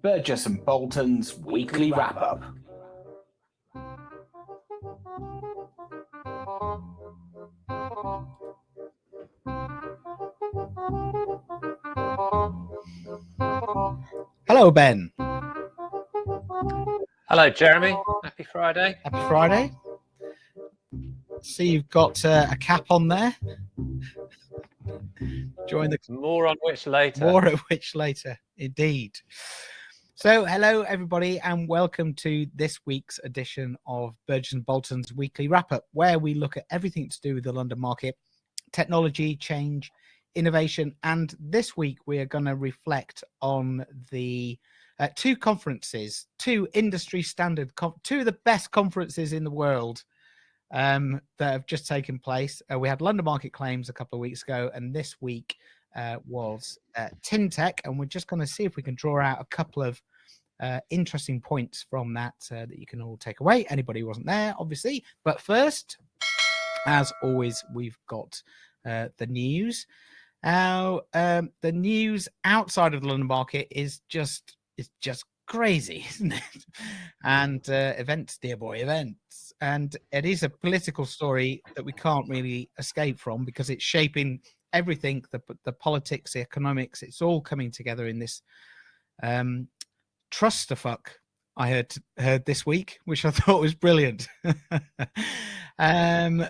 Burgess and Bolton's weekly wrap-up. Hello, Ben. Hello, Jeremy. Happy Friday. Happy Friday. See, you've got a cap on there. Join the more on which later. More of which later, indeed. So, hello everybody, and welcome to this week's edition of Burgess and Bolton's weekly wrap-up, where we look at everything to do with the London market, technology, change, innovation, and this week we are going to reflect on the two conferences, two industry standard, two of the best conferences in the world that have just taken place. We had London Market Claims a couple of weeks ago, and this week was TINTEC, and we're just going to see if we can draw out a couple of interesting points from that that you can all take away. Anybody who wasn't there, obviously. But first, as always, we've got the news. Now, the news outside of the London market is just crazy, isn't it? And events, dear boy, events. And it is a political story that we can't really escape from, because it's shaping everything, the politics, the economics. It's all coming together in this trustafuck I heard this week, which I thought was brilliant. Oh,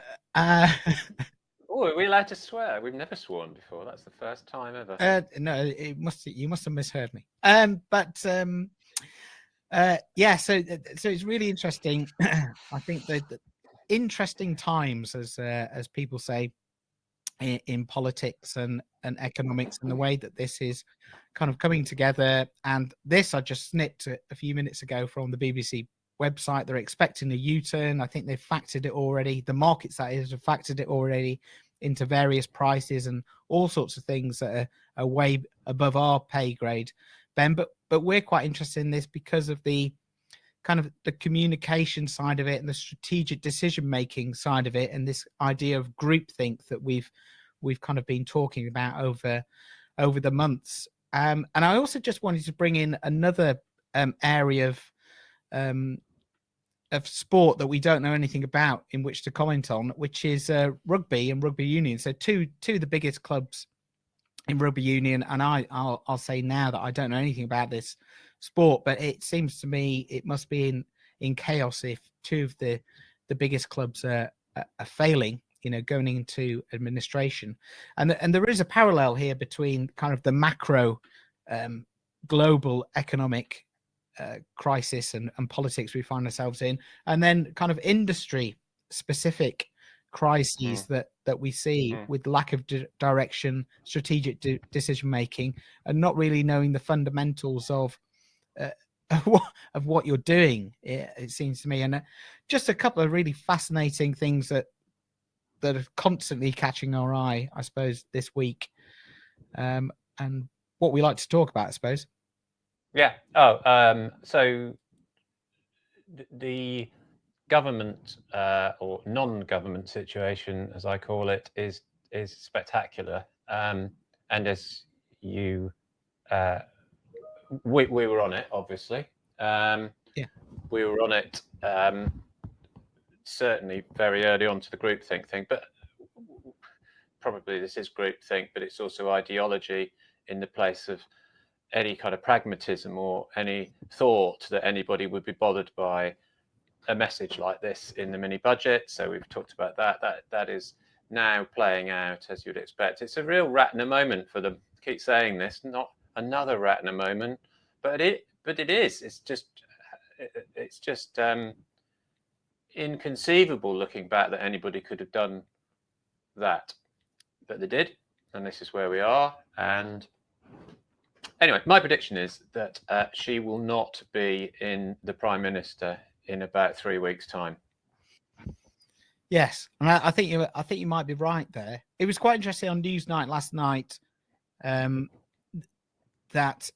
are we allowed to swear? We've never sworn before. That's the first time ever. No, you must have misheard me. Yeah, so it's really interesting. I think that interesting times, as people say, in politics and economics, and the way that this is kind of coming together. And this I just snipped a few minutes ago from the BBC website. They're expecting a U-turn. I think they've factored it already. The markets, that is, have factored it already into various prices and all sorts of things that are way above our pay grade, Ben. But we're quite interested in this because of the kind of the communication side of it and the strategic decision making side of it, and this idea of groupthink that we've kind of been talking about over the months. And I also just wanted to bring in another area of sport that we don't know anything about in which to comment on, which is rugby and rugby union. So two of the biggest clubs in rugby union, and I'll say now that I don't know anything about this sport, but it seems to me it must be in chaos if two of the biggest clubs are failing, going into administration. And there is a parallel here between kind of the macro global economic crisis and politics we find ourselves in, and then kind of industry specific crises that we see with lack of direction, strategic decision making, and not really knowing the fundamentals of what you're doing, it seems to me. And just a couple of really fascinating things that are constantly catching our eye, I suppose, this week, and what we like to talk about, I suppose. Yeah. So the government or non-government situation, as I call it, is spectacular. And as you, we were on it, obviously. We were on it certainly very early on to the groupthink thing, but probably this is groupthink, but it's also ideology in the place of any kind of pragmatism or any thought that anybody would be bothered by a message like this in the mini budget. So we've talked about that is now playing out as you'd expect. It's a real Ratner moment for them. I keep saying this, not another Ratner moment, but it is. It's just inconceivable looking back that anybody could have done that, but they did, and this is where we are. And anyway, my prediction is that she will not be in the Prime Minister in about 3 weeks' time. Yes, and I think you might be right there. It was quite interesting on Newsnight last night that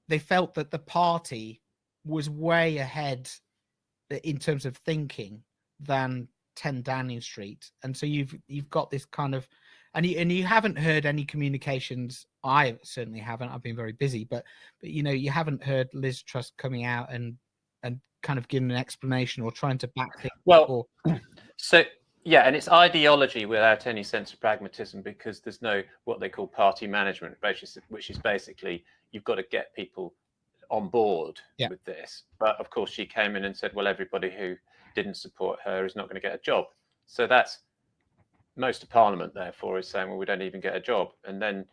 they felt that the party was way ahead in terms of thinking than 10 Downing Street, and so you've got this kind of And you haven't heard any communications. I certainly haven't. I've been very busy, but you haven't heard Liz Truss coming out and kind of giving an explanation or trying to back things. Well, so yeah, and it's ideology without any sense of pragmatism, because there's no what they call party management, which is basically you've got to get people on board with this. But of course, she came in and said, well, everybody who didn't support her is not going to get a job. So that's most of Parliament, therefore, is saying, well, we don't even get a job. And then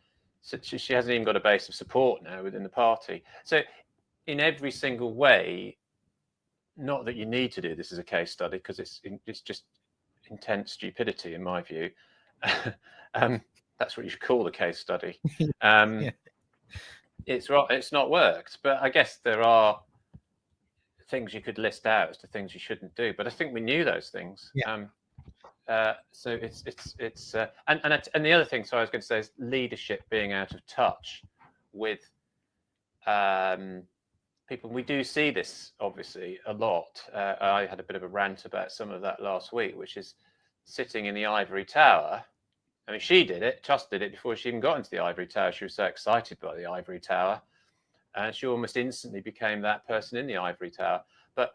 so she hasn't even got a base of support now within the party. So in every single way, not that you need to do this as a case study, because it's just intense stupidity, in my view. That's what you should call the case study. It's not worked, but I guess there are things you could list out as to things you shouldn't do. But I think we knew those things. So it's and the other thing, so I was going to say, is leadership being out of touch with people. We do see this obviously a lot. I had a bit of a rant about some of that last week, which is sitting in the ivory tower. I mean, she did it. Truss did it before she even got into the ivory tower. She was so excited by the ivory tower, and she almost instantly became that person in the ivory tower. But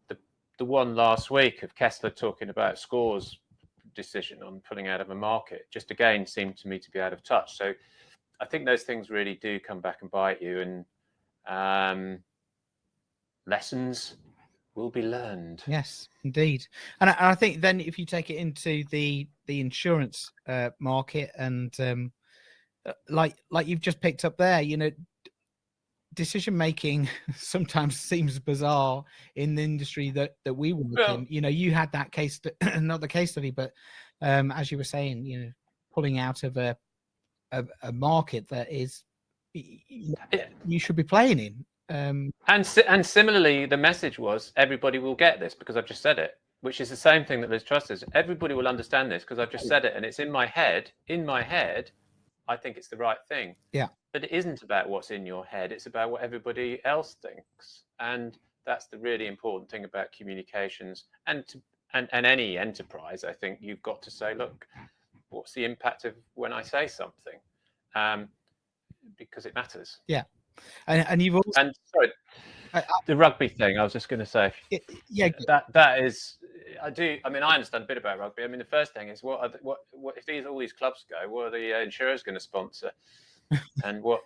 the one last week of Kessler talking about Score's decision on pulling out of a market just again seemed to me to be out of touch. So I think those things really do come back and bite you, and lessons will be learned. Yes, indeed. And I think then if you take it into the insurance market, and like you've just picked up there, decision making sometimes seems bizarre in the industry that we work in. You had that case, not the case study, but as you were saying, pulling out of a market that is you should be playing in. And similarly, the message was everybody will get this because I've just said it, which is the same thing that Liz Truss says. Everybody will understand this because I've just said it, and it's in my head. In my head, I think it's the right thing. Yeah. But it isn't about what's in your head. It's about what everybody else thinks, and that's the really important thing about communications and any enterprise. I think you've got to say, look, what's the impact of when I say something, because it matters. Yeah. And you've also, and sorry, the rugby thing. I was just going to say, that is, I mean, I understand a bit about rugby. I mean, the first thing is what if all these clubs go? What are the insurers going to sponsor? And what?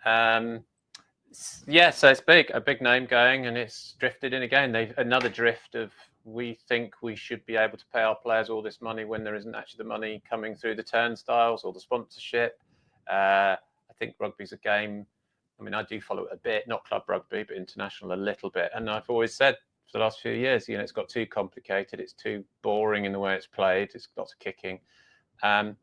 So it's a big name going, and it's drifted in again. Another drift of we think we should be able to pay our players all this money when there isn't actually the money coming through the turnstiles or the sponsorship. I think rugby's a game. I mean, I do follow it a bit, not club rugby, but international a little bit. And I've always said for the last few years, it's got too complicated. It's too boring in the way it's played. It's lots of kicking. And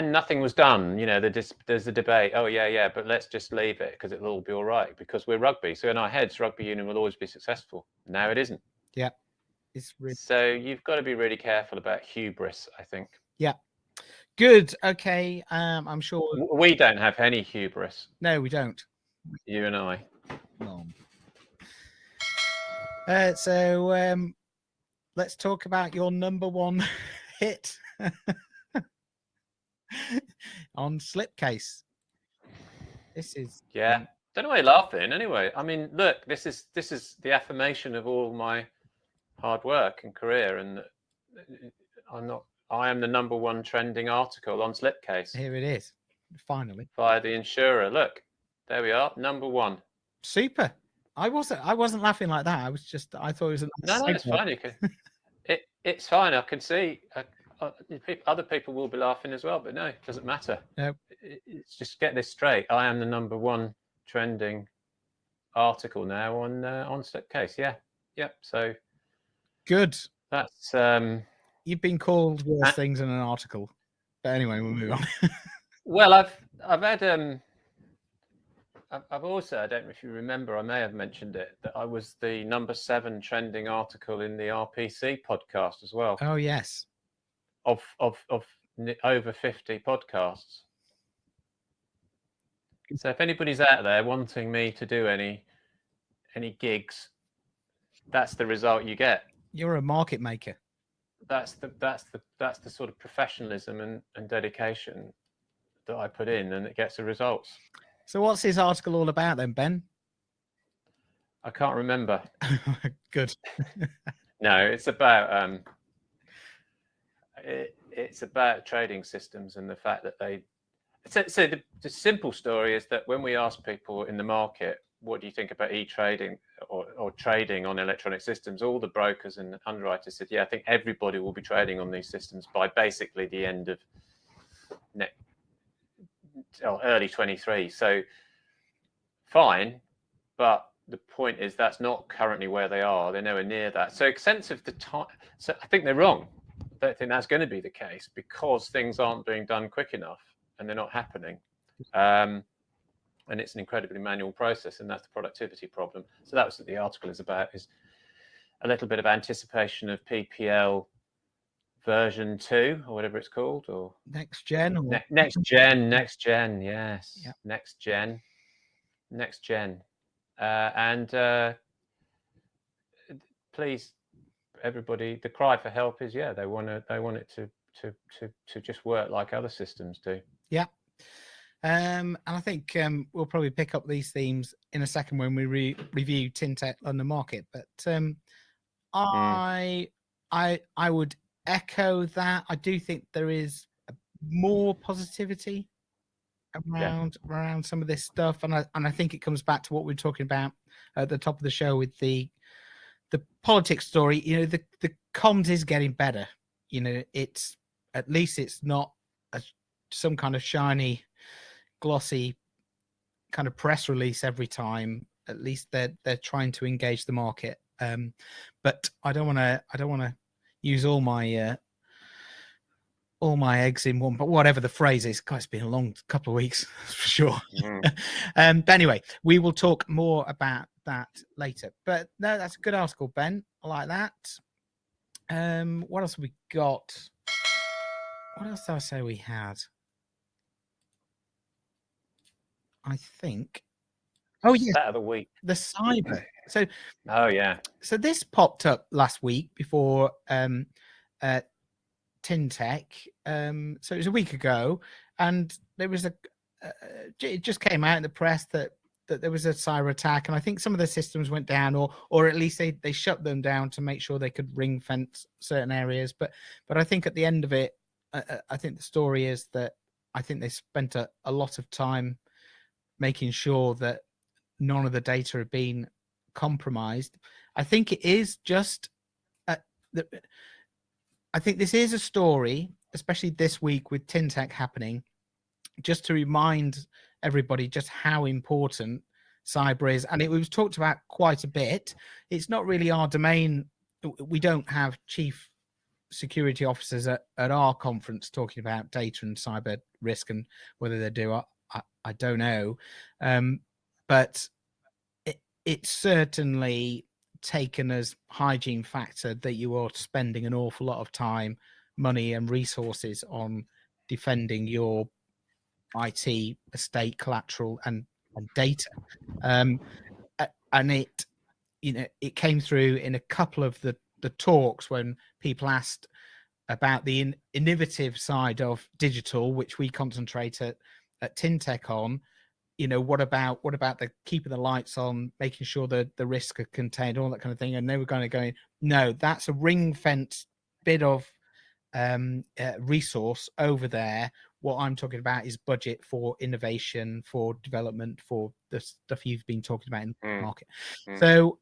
nothing was done. There's a debate. Oh, yeah, but let's just leave it because it'll all be all right because we're rugby. So in our heads, rugby union will always be successful. Now it isn't. Yeah. It's really... So you've got to be really careful about hubris, I think. Yeah. Good. Okay. I'm sure we don't have any hubris. No, we don't. You and I. No. So let's talk about your number one hit on Slipcase. This is don't know why you're laughing. Anyway, I mean, look, this is the affirmation of all my hard work and career, and I am the number one trending article on Slipcase. Here it is, finally. Via the insurer. Look, there we are, number one. Super. I wasn't laughing like that. I thought it was. No, it's fine. You can. It's fine. I can see. Other people will be laughing as well, but no, it doesn't matter. No. It's just get this straight. I am the number one trending article now on Slipcase. Yeah. So good. That's You've been called worse things in an article, but anyway, we'll move on. Well, I've had I've also, I don't know if you remember, I may have mentioned it, that I was the number 7 trending article in the RPC podcast as well. Oh yes. Of over 50 podcasts. So if anybody's out there wanting me to do any gigs, that's the result you get. You're a market maker. that's the sort of professionalism and dedication that I put in, and it gets the results. So what's this article all about then, Ben? I can't remember. Good. No, it's about it's about trading systems and the fact that they. So the simple story is that when we ask people in the market, what do you think about e-trading or trading on electronic systems, all the brokers and underwriters said, yeah, I think everybody will be trading on these systems by basically the end of early 23. So fine, but the point is that's not currently where they are. They're nowhere near that. So a sense of the time. So I think they're wrong. I don't think that's going to be the case because things aren't being done quick enough and they're not happening. And it's an incredibly manual process, and that's the productivity problem. So that's what the article is about, is a little bit of anticipation of PPL version 2 or whatever it's called, or Next gen. Or... next gen, yes. Yep. Next gen. And please, everybody, the cry for help is, yeah, they want it to just work like other systems do. Yeah. And I think we'll probably pick up these themes in a second when we review Tintech London Market. But I would echo that. I do think there is more positivity around some of this stuff, and I think it comes back to what we were talking about at the top of the show with the politics story. You know, the comms is getting better. You know, it's at least it's not some kind of shiny, glossy kind of press release every time. At least they're trying to engage the market. But I don't want to use all my eggs in one, but whatever the phrase is. God, it's been a long couple of weeks for sure. But anyway, we will talk more about that later. But no, that's a good article, Ben. I like that. What else have we got? What else did I say we had? I think. Oh yeah, Stat of the week. The cyber. So. Oh yeah. So this popped up last week before Tintech. So it was a week ago, and there was it just came out in the press that there was a cyber attack, and I think some of the systems went down, or at least they shut them down to make sure they could ring fence certain areas. But I think at the end of it, I think the story is that I think they spent a lot of time making sure that none of the data had been compromised. I think it is just I think this is a story, especially this week with Tintech happening, just to remind everybody just how important cyber is. And it was talked about quite a bit. It's not really our domain. We don't have chief security officers at our conference talking about data and cyber risk, and whether they do, I don't know. But it's certainly taken as hygiene factor that you are spending an awful lot of time, money and resources on defending your IT estate, collateral and data. And it, you know, it came through in a couple of the talks when people asked about the innovative side of digital, which we concentrate at Tintech on. You know, what about the keeping the lights on, making sure that the risks are contained, all that kind of thing? And they were kind of going, no, that's a ring fence bit of resource over there. What I'm talking about is budget for innovation, for development, for the stuff you've been talking about in the market. So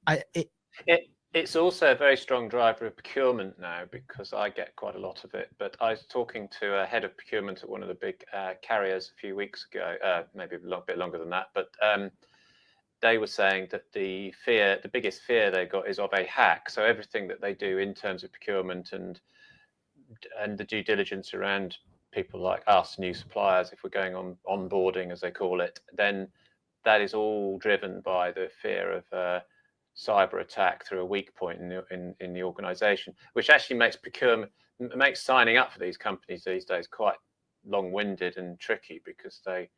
it's also a very strong driver of procurement now, because I get quite a lot of it. But I was talking to a head of procurement at one of the big carriers a few weeks ago, maybe a bit longer than that. But they were saying that the biggest fear they got is of a hack. So everything that they do in terms of procurement and the due diligence around people like us, new suppliers, if we're going on onboarding, as they call it, then that is all driven by the fear of cyber attack through a weak point in the organization, which actually makes signing up for these companies these days quite long-winded and tricky, because they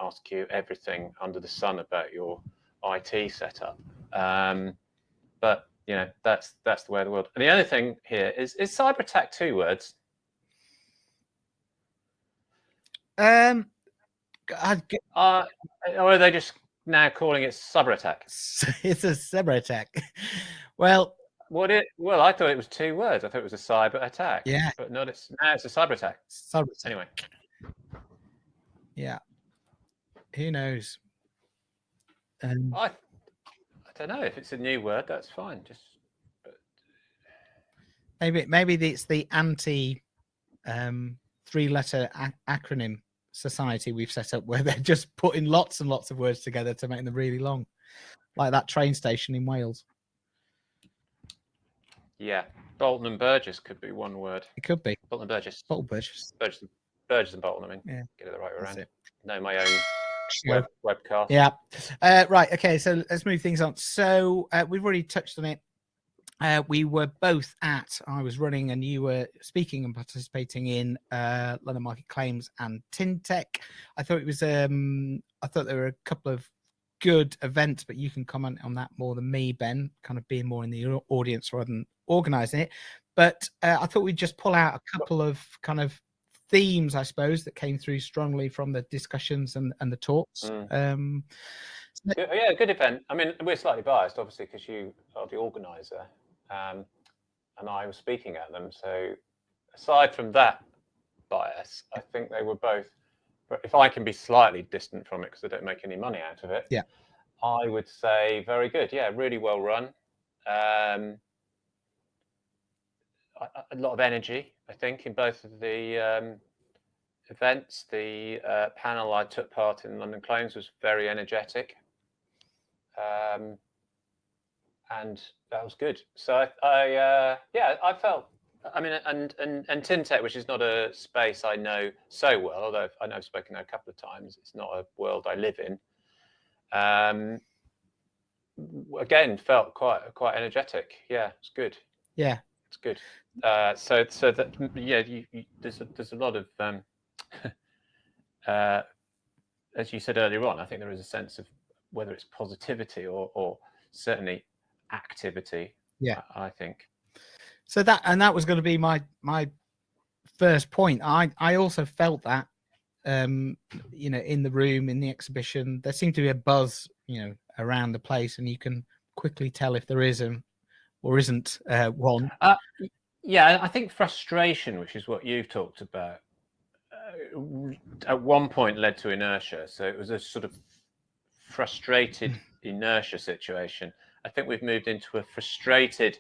ask you everything under the sun about your IT setup. But that's the way of the world. And the other thing here is cyber attack 2 words? Or are they just now calling it cyber attack? It's a cyber attack. Well, I thought it was 2 words. I thought it was a cyber attack. Yeah, but not. It's a cyber attack. Cyber attack. Anyway, yeah. Who knows? I don't know if it's a new word. That's fine. Maybe it's the anti 3-letter acronym society we've set up, where they're just putting lots and lots of words together to make them really long, like that train station in Wales. Yeah, Bolton and Burgess could be one word. It could be Bolton and Burgess. Bolton Burgess. Burgess and Bolton. I mean, Yeah, get it the right way around. it. No, my own webcast. Yeah. Right. Okay. So let's move things on. So we've already touched on it. We were both I was running and you were speaking and participating in London Market Claims and Tintech. I thought it was I thought there were a couple of good events, but you can comment on that more than me, Ben, kind of being more in the audience rather than organizing it. But I thought we'd just pull out a couple of kind of themes, I suppose, that came through strongly from the discussions and the talks. Yeah, good event. I mean, we're slightly biased, obviously, because you are the organizer, and I was speaking at them. So aside from that bias, I think they were both, but if I can be slightly distant from it because I don't make any money out of it, yeah, I would say very good. Yeah, really well run. A lot of energy, I think, in both of the events. The panel I took part in London Claims was very energetic, and that was good. So I felt. I mean, and Tintech, which is not a space I know so well, although I know I've spoken there a couple of times. It's not a world I live in. Again, felt quite energetic. Yeah, it's good. Yeah, it's good. So that there's a lot of as you said earlier on, I think there is a sense of whether it's positivity or certainly activity. Yeah, I think. So that was going to be my first point. I also felt that in the room, in the exhibition, there seemed to be a buzz around the place, and you can quickly tell if there is or isn't one. Yeah, I think frustration, which is what you've talked about, at one point led to inertia. So it was a sort of frustrated inertia situation. I think we've moved into a frustrated,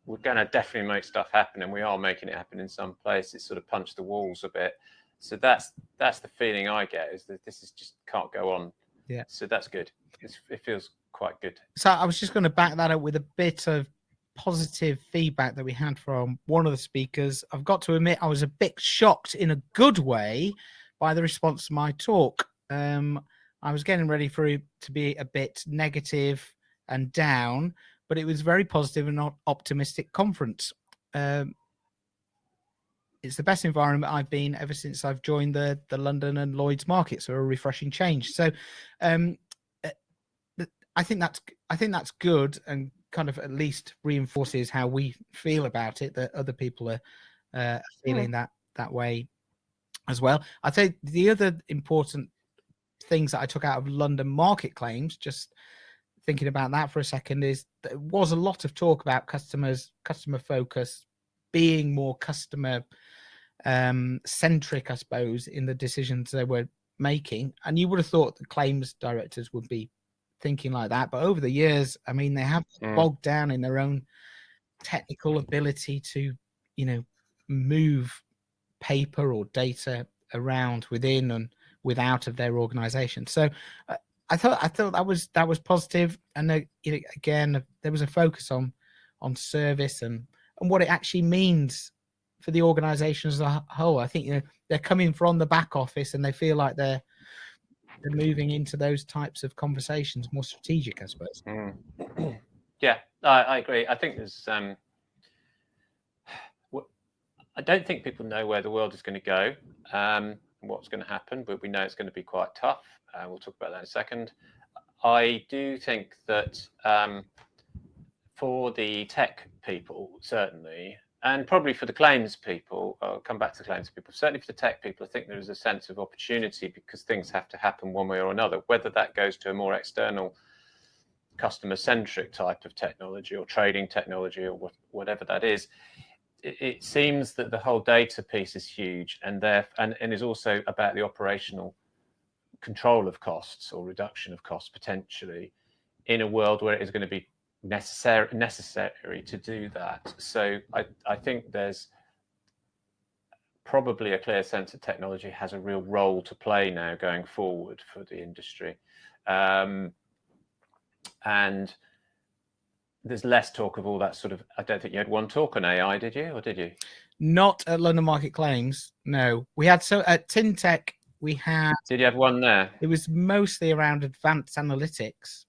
we're going to definitely make stuff happen, and we are making it happen in some places, sort of punch the walls a bit. So that's the feeling I get, is that this is just can't go on. Yeah. So that's good. It feels quite good. So I was just going to back that up with a bit of positive feedback that we had from one of the speakers. I've got to admit, I was a bit shocked in a good way by the response to my talk. I was getting ready for it to be a bit negative and down, but it was very positive and optimistic conference. It's the best environment I've been ever since I've joined the London and Lloyd's markets, so a refreshing change. So I think that's good, and kind of at least reinforces how we feel about it, that other people are feeling that way as well. I'd say the other important things that I took out of London Market Claims, just thinking about that for a second, is there was a lot of talk about customer focus, being more customer centric, I suppose, in the decisions they were making. And you would have thought the claims directors would be thinking like that, but over the years, I mean, they have bogged down in their own technical ability to move paper or data around within and without of their organization. So I thought that was positive. And again, there was a focus on service and what it actually means for the organization as a whole. I think they're coming from the back office and they feel like they're moving into those types of conversations, more strategic, I suppose. Yeah, I agree. I think there's I don't think people know where the world is going to go, what's going to happen, but we know it's going to be quite tough. We'll talk about that in a second. I do think that for the tech people, certainly, and probably for the claims people, I'll come back to the claims people, certainly for the tech people, I think there is a sense of opportunity because things have to happen one way or another, whether that goes to a more external customer-centric type of technology or trading technology or whatever that is. It seems that the whole data piece is huge and is also about the operational control of costs or reduction of costs potentially in a world where it is going to be necessary to do that. So I think there's probably a clear sense that technology has a real role to play now going forward for the industry. And there's less talk of all that sort of, I don't think you had one talk on AI, did you? Or did you? Not at London Market Claims. No, we had, so at TinTech, we had. Did you have one there? It was mostly around advanced analytics.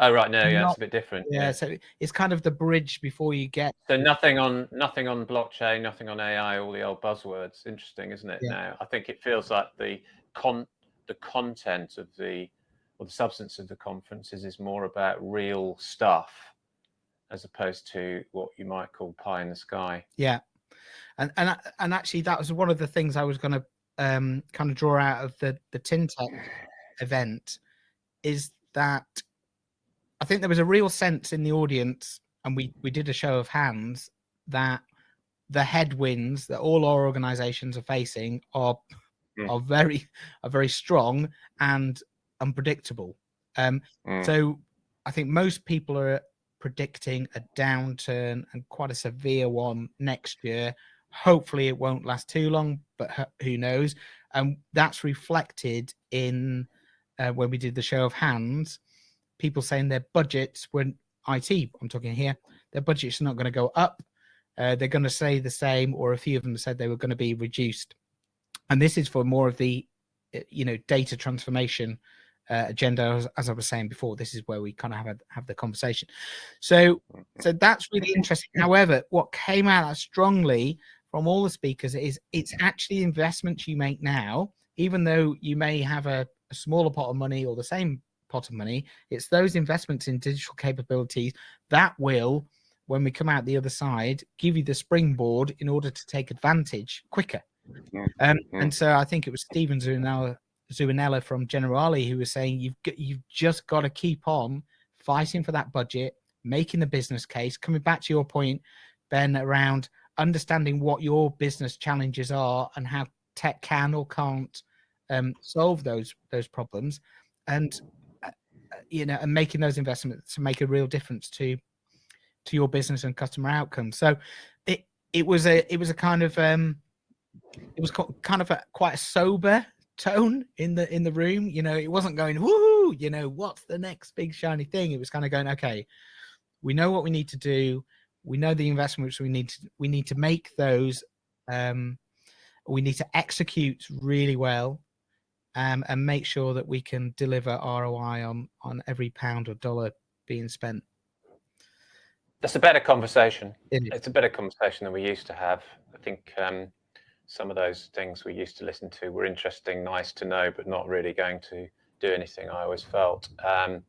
Oh, right. No, yeah, it's a bit different. Yeah, so it's kind of the bridge before you get. So nothing on blockchain, nothing on AI, all the old buzzwords. Interesting, isn't it? Yeah. Now, I think it feels like the content of the substance of the conferences is more about real stuff as opposed to what you might call pie in the sky. Yeah, and actually that was one of the things I was going to kind of draw out of the TinTech event, is that I think there was a real sense in the audience, and we did a show of hands, that the headwinds that all our organizations are facing are very strong and unpredictable. So I think most people are predicting a downturn, and quite a severe one, next year. Hopefully it won't last too long, but who knows? And that's reflected in when we did the show of hands, people saying their budgets were IT. I'm talking here. Their budgets are not going to go up. They're going to stay the same, or a few of them said they were going to be reduced. And this is for more of the, data transformation agenda, as I was saying before. This is where we kind of have the conversation. So that's really interesting. However, what came out strongly from all the speakers is it's actually investments you make now, even though you may have a smaller pot of money or the same pot of money. It's those investments in digital capabilities that will, when we come out the other side, give you the springboard in order to take advantage quicker. And so I think it was Stephen Zuanella from Generali who was saying you've just got to keep on fighting for that budget, making the business case. Coming back to your point, Ben, around understanding what your business challenges are and how tech can or can't solve those problems, and and making those investments to make a real difference to your business and customer outcomes. So it was a kind of it was kind of quite a sober tone in the room. It wasn't going woo, what's the next big shiny thing. It was kind of going, okay, we know what we need to do. We know the investments we need to make those. We need to execute really well, and make sure that we can deliver ROI on every pound or dollar being spent. That's a better conversation. It's a better conversation than we used to have. I think some of those things we used to listen to were interesting, nice to know, but not really going to do anything, I always felt. I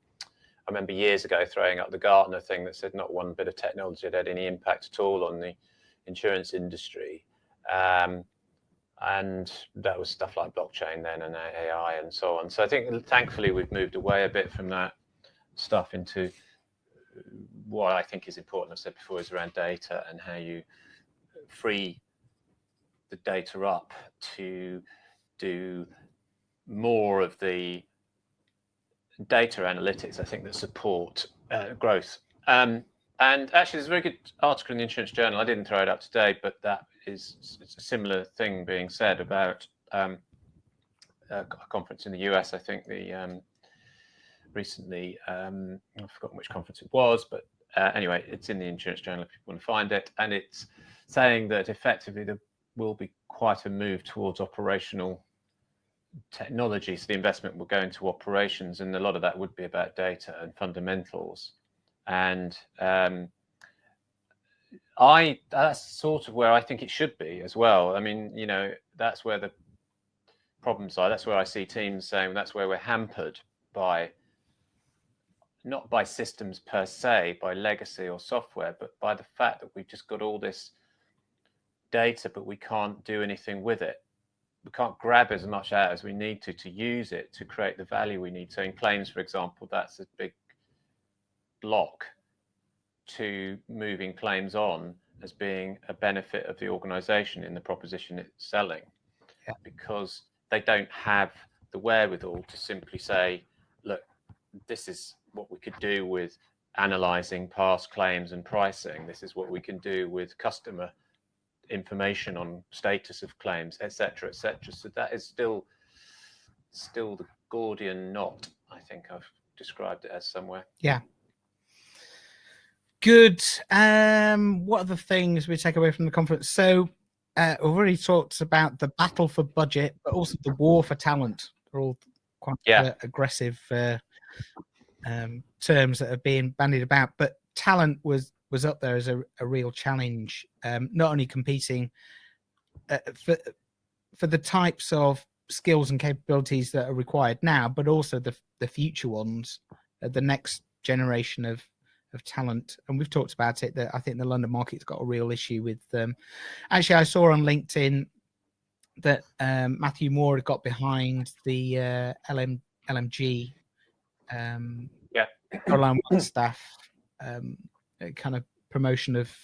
remember years ago throwing up the Gartner thing that said not one bit of technology had any impact at all on the insurance industry. And that was stuff like blockchain then and AI and so on. So I think thankfully we've moved away a bit from that stuff into what I think is important, I've said before, is around data and how you free the data up to do more of the data analytics, I think, that support growth. And actually, there's a very good article in the Insurance Journal. I didn't throw it up today, but it's a similar thing being said about a conference in the US. I think recently, I've forgotten which conference it was, but anyway, it's in the Insurance Journal if you want to find it. And it's saying that effectively there will be quite a move towards operational technology. So the investment will go into operations, and a lot of that would be about data and fundamentals. And that's sort of where I think it should be as well. I mean, that's where the problems are. That's where I see teams saying that's where we're hampered by not by systems per se, by legacy or software, but by the fact that we've just got all this data, but we can't do anything with it. We can't grab as much out as we need to use it to create the value we need. So in claims, for example, that's a big block to moving claims on as being a benefit of the organization in the proposition it's selling, because they don't have the wherewithal to simply say, look, this is what we could do with analyzing past claims and pricing. This is what we can do with customer information on status of claims, etc., etc. So that is still the Gordian knot, I think I've described it as somewhere. Yeah. Good. What are the things we take away from the conference? So we've already talked about the battle for budget, but also the war for talent. They're all quite aggressive terms that are being bandied about. But talent was up there as a real challenge, not only competing for the types of skills and capabilities that are required now, but also the future ones, the next generation of talent. And we've talked about it, that I think the London market's got a real issue with actually I saw on LinkedIn that Matthew Moore had got behind the LMG Caroline staff kind of promotion of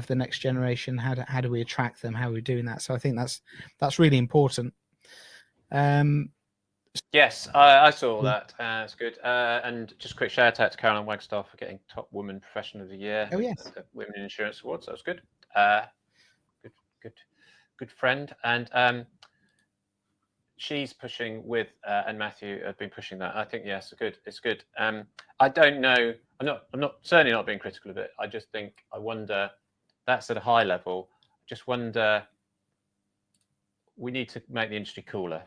the next generation. How do we attract them? How are we doing that? So I think that's really important. Yes, I saw that. It's good. And just a quick shout out to Caroline Wagstaff for getting Top Woman Professional of the Year. Oh yes, at Women in Insurance Awards. That was good. Good friend. And she's pushing with, and Matthew have been pushing that. I think yes, it's good. I don't know. I'm not certainly not being critical of it. I just think I wonder. That's at a high level. Just wonder. We need to make the industry cooler,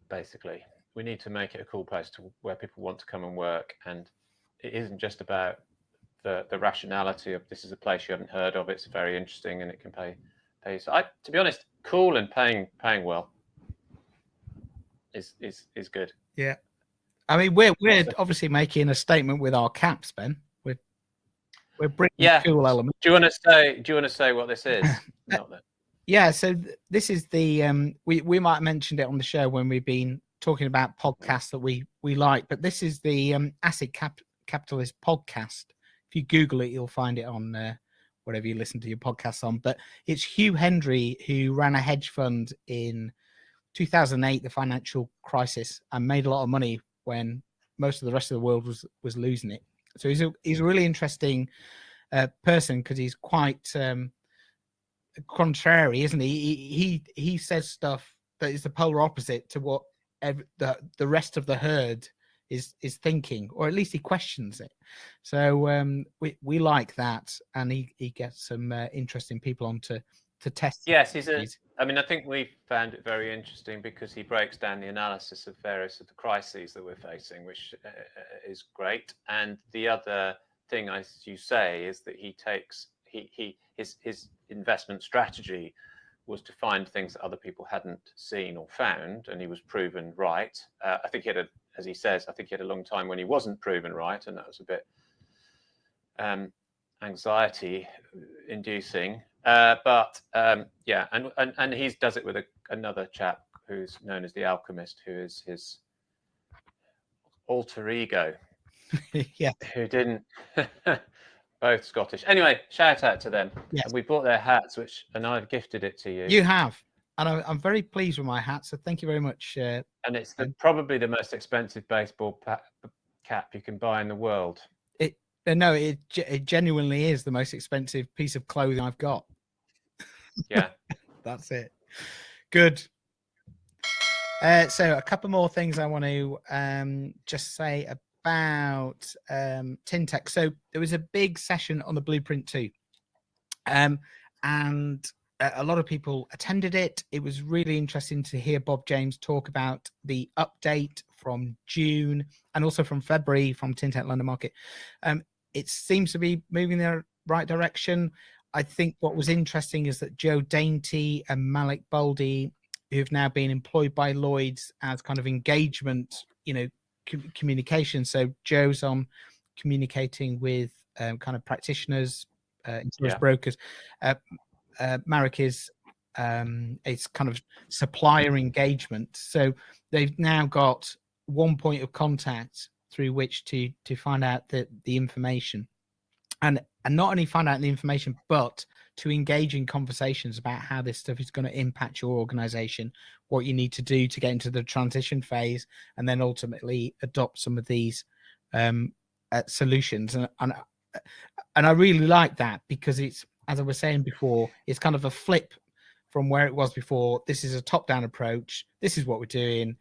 basically. We need to make it a cool place where people want to come and work, and it isn't just about the rationality of this is a place you haven't heard of. It's very interesting and it can pay. So to be honest, cool and paying well is good. Yeah, I mean we're obviously making a statement with our caps, Ben. We're bringing cool elements. Do you want to say what this is? Not that. Yeah, so this is the we might have mentioned it on the show when we've been talking about podcasts that we like, but this is the Acid Capitalist podcast. If you Google it, you'll find it on whatever you listen to your podcasts on. But it's Hugh Hendry, who ran a hedge fund in 2008, the financial crisis, and made a lot of money when most of the rest of the world was losing it. So he's a really interesting person, because he's quite contrary, isn't he? He says stuff that is the polar opposite to what the rest of the herd is thinking, or at least he questions it. So we like that, and he gets some interesting people on to test. Yes, I mean, I think we found it very interesting because he breaks down the analysis of various of the crises that we're facing, which is great. And the other thing, as you say, is that he takes his investment strategy was to find things that other people hadn't seen or found, and he was proven right. I think he had as he says, I think he had a long time when he wasn't proven right, and that was a bit anxiety inducing. But and he does it with another chap who's known as the Alchemist, who is his alter ego. Yeah. Who didn't both Scottish. Anyway, shout out to them. Yes. And we bought their hats, and I've gifted it to you. You have. And I'm very pleased with my hat, so thank you very much. And it's probably the most expensive baseball cap you can buy in the world. It genuinely is the most expensive piece of clothing I've got. Yeah. That's it. Good. So a couple more things I want to just say about Tintech. So there was a big session on the Blueprint 2. And a lot of people attended it. It was really interesting to hear Bob James talk about the update from June and also from February from Tintech London Market. It seems to be moving in the right direction. I think what was interesting is that Joe Dainty and Malik Baldi, who've now been employed by Lloyd's as kind of engagement, communication. So Joe's on communicating with kind of practitioners, insurance brokers. Marek is it's kind of supplier engagement. So they've now got one point of contact through which to find out the information, and not only find out the information, but to engage in conversations about how this stuff is going to impact your organization, what you need to do to get into the transition phase, and then ultimately adopt some of these solutions. And I really like that, because it's, as I was saying before, it's kind of a flip from where it was before. This is a top-down approach. This is what we're doing.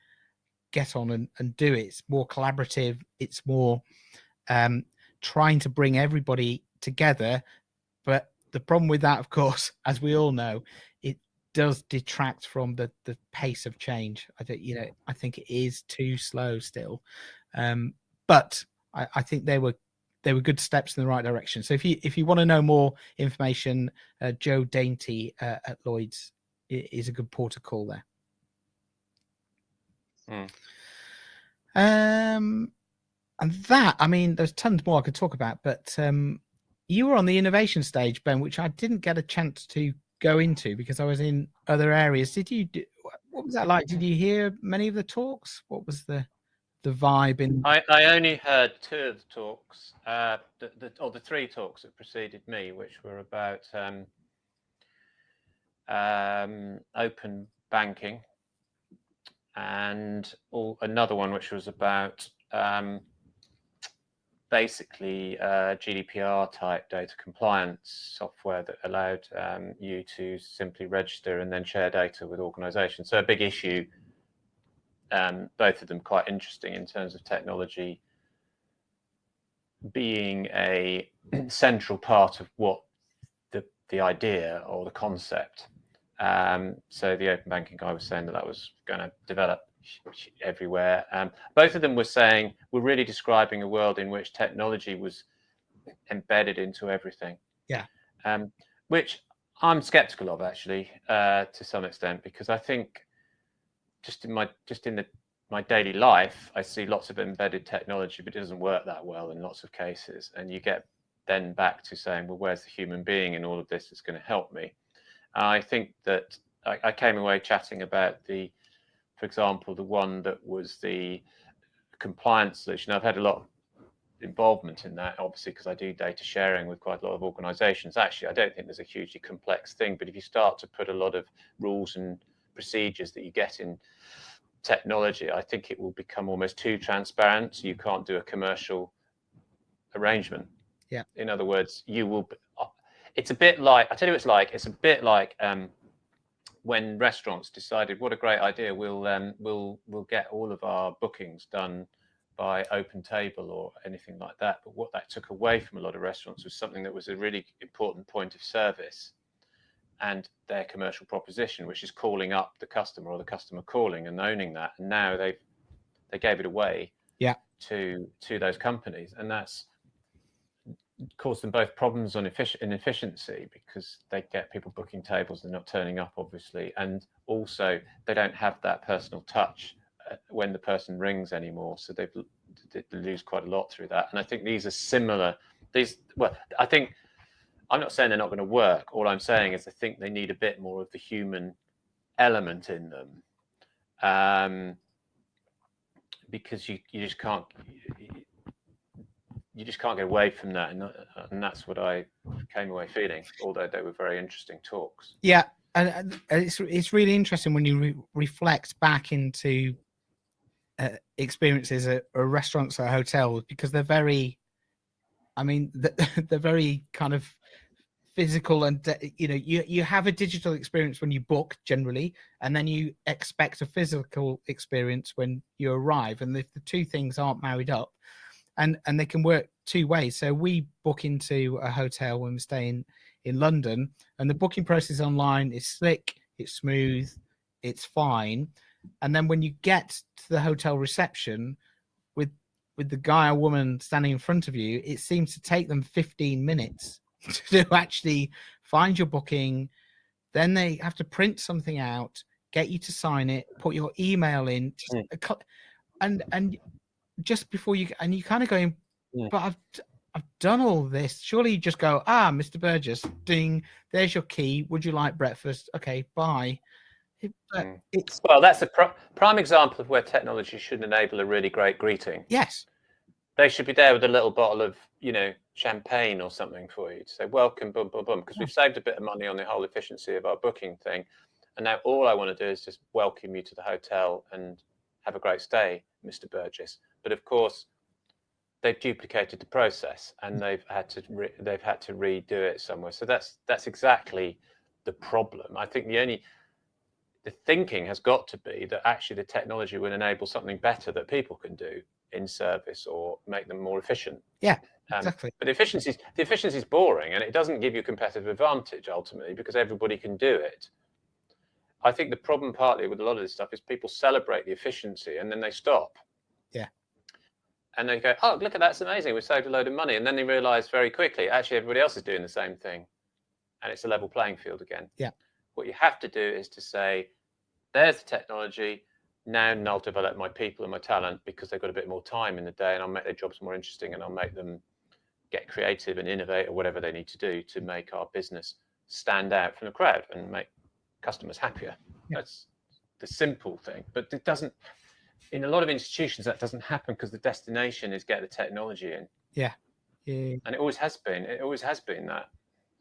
Get on and do it. It's more collaborative. It's more trying to bring everybody together. But the problem with that, of course, as we all know, it does detract from the pace of change. I think it is too slow still. But I think they were good steps in the right direction. So if you want to know more information, Joe Dainty at Lloyd's is a good port of call there. And that, I mean, there's tons more I could talk about, but you were on the innovation stage, Ben, which I didn't get a chance to go into because I was in other areas. What was that like? Did you hear many of the talks? What was the vibe in? I only heard two of the talks, the three talks that preceded me, which were about open banking, and another one which was about basically GDPR type data compliance software that allowed you to simply register and then share data with organizations. So a big issue, both of them quite interesting in terms of technology being a central part of what the idea or the concept. So the open banking guy was saying that was going to develop everywhere. Both of them were saying we're really describing a world in which technology was embedded into everything. Yeah. Which I'm skeptical of, actually, to some extent, because I think just in my daily life, I see lots of embedded technology, but it doesn't work that well in lots of cases. And you get then back to saying, well, where's the human being in all of this that's going to help me? I think that I came away chatting about for example, the one that was the compliance solution. I've had a lot of involvement in that, obviously, because I do data sharing with quite a lot of organizations. Actually, I don't think there's a hugely complex thing, but if you start to put a lot of rules and procedures that you get in technology, I think it will become almost too transparent. So you can't do a commercial arrangement. Yeah. In other words, it's a bit like, I tell you what it's like. It's a bit like when restaurants decided, what a great idea, we'll get all of our bookings done by Open Table or anything like that. But what that took away from a lot of restaurants was something that was a really important point of service and their commercial proposition, which is calling up the customer or the customer calling and owning that. And now they gave it away to those companies, and that's caused them both problems on inefficiency, because they get people booking tables and not turning up, obviously, and also they don't have that personal touch when the person rings anymore, so they lose quite a lot through that. And I think these are similar. I think, I'm not saying they're not going to work. All I'm saying is I think they need a bit more of the human element in them, because you just can't get away from that, and that's what I came away feeling. Although they were very interesting talks. Yeah, and it's really interesting when you reflect back into experiences at restaurants or hotels, because they're very, I mean, they're very kind of physical, and you have a digital experience when you book generally, and then you expect a physical experience when you arrive, and if the two things aren't married up, and they can work two ways. So we book into a hotel when we're staying in London, and the booking process online is slick, it's smooth, it's fine. And then when you get to the hotel reception with the guy or woman standing in front of you, it seems to take them 15 minutes to actually find your booking. Then they have to print something out, get you to sign it, put your email in, and just before you kind of going, I've done all this. Surely you just go, Mr. Burgess, ding, there's your key. Would you like breakfast? Okay, bye. It's Well, that's a prime example of where technology should enable a really great greeting. yes. They should be there with a little bottle of, champagne or something for you to say, welcome, boom, boom, boom, because we've saved a bit of money on the whole efficiency of our booking thing. And now all I want to do is just welcome you to the hotel and have a great stay, Mr. Burgess. But of course, they've duplicated the process and they've had to redo it somewhere. So that's exactly the problem. I think the thinking has got to be that actually the technology will enable something better that people can do in service or make them more efficient. Yeah, exactly. But the efficiency is boring and it doesn't give you competitive advantage ultimately because everybody can do it. I think the problem partly with a lot of this stuff is people celebrate the efficiency and then they stop. Yeah. And they go, oh, look at that, it's amazing. We saved a load of money. And then they realize very quickly, actually, everybody else is doing the same thing. And it's a level playing field again. Yeah. What you have to do is to say, there's the technology. Now I'll develop my people and my talent because they've got a bit more time in the day and I'll make their jobs more interesting and I'll make them get creative and innovate or whatever they need to do to make our business stand out from the crowd and make customers happier. Yeah. That's the simple thing. But it doesn't, in a lot of institutions, that doesn't happen because the destination is get the technology in. Yeah. Yeah. And it always has been. It always has been that.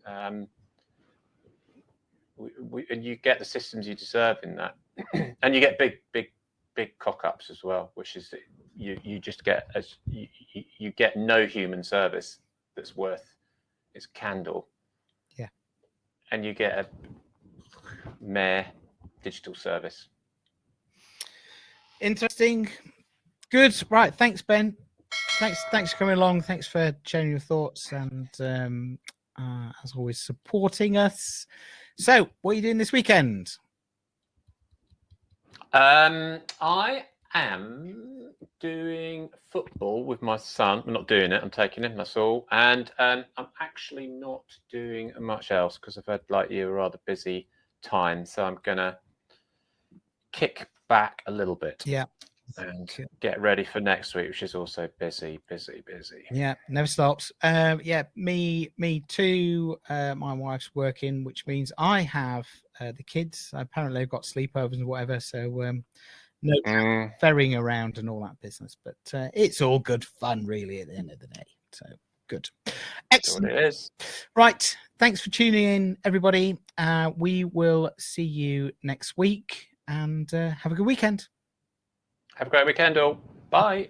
And you get the systems you deserve in that. And you get big cock-ups as well, which is you just get you get no human service that's worth its candle. Yeah. And you get a mere digital service. Interesting. Good. Right. Thanks, Ben. Thanks for coming along. Thanks for sharing your thoughts and as always supporting us. So, what are you doing this weekend? I am doing football with my son. I'm not doing it. I'm taking him. That's all. And I'm actually not doing much else because I've had, like you, a rather busy time. So I'm gonna kick back a little bit. Yeah. And get ready for next week, which is also busy. Yeah, never stops. Yeah, me too. My wife's working, which means I have the kids. Apparently, they've got sleepovers and whatever, so no ferrying around and all that business. But it's all good fun, really, at the end of the day. So good. Excellent. That's what it is. Right. Thanks for tuning in, everybody. We will see you next week, and have a good weekend. Have a great weekend, all. Bye.